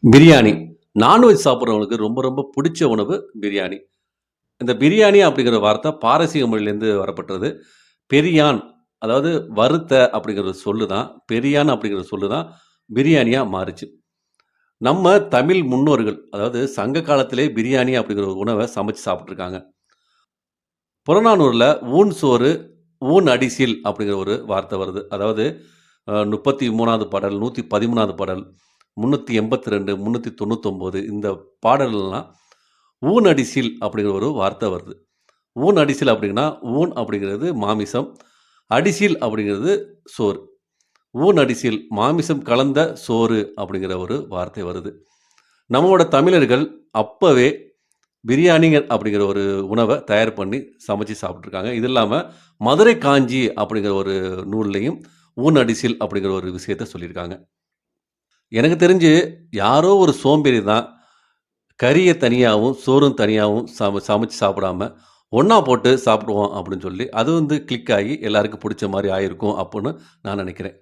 Biryani. Non veg சாப்பிடுறவங்களுக்கு ரொம்ப ரொம்ப புடிச்ச உணவு பிரியாணி. இந்த பிரியாணி அப்படிங்கிற வார்த்தை பாரசீக மொழியிலேருந்து வரப்பட்டது. பெரியான் அதாவது வறுத்த அப்படிங்கிற ஒரு சொல்லு தான். பெரியான் அப்படிங்கிற சொல்லு தான் பிரியாணியா மாறுச்சு. நம்ம தமிழ் முன்னோர்கள் அதாவது சங்க காலத்திலே பிரியாணி அப்படிங்கிற ஒரு உணவ சமைச்சு சாப்பிட்டுருக்காங்க. புறநானூறுல ஊன் சோறு, ஊன் அடிசில் அப்படிங்கிற ஒரு வார்த்தை வருது. அதாவது 33வது பாடல், 113வது பாடல், 382, 399 இந்த பாடல்கள்லாம் ஊன் அடிசில் அப்படிங்கிற ஒரு வார்த்தை வருது. ஊன் அடிசில் அப்படின்னா, ஊன் அப்படிங்கிறது மாமிசம். அடிசில் அப்படிங்கிறது சோறு. ஊன் அடிசில் மாமிசம் கலந்த சோறு அப்படிங்கிற ஒரு வார்த்தை வருது. நம்மளோட தமிழர்கள் அப்பவே பிரியாணிங்க அப்படிங்கிற ஒரு உணவ தயார் பண்ணி சமைச்சு சாப்பிட்டுருக்காங்க. இது இல்லாம மதுரை காஞ்சி அப்படிங்கிற ஒரு நூல்லையும் ஊன் அடிசில் அப்படிங்கிற ஒரு விஷயத்த சொல்லியிருக்காங்க. எனக்கு தெரிஞ்சு யாரோ ஒரு சோம்பேறி தான் கறிய தனியாவும், சோறும் தனியாவும் சமைச்சு சாப்பிடாம, ஒண்ணா போட்டு சாப்பிடுவோம் அப்படின்னு சொல்லி, அது வந்து கிளிக் ஆகி எல்லாருக்கும் புடிச்ச மாரி ஆயிருக்கும் அப்புட்ன்னு நான் நெனைக்கிறேன்.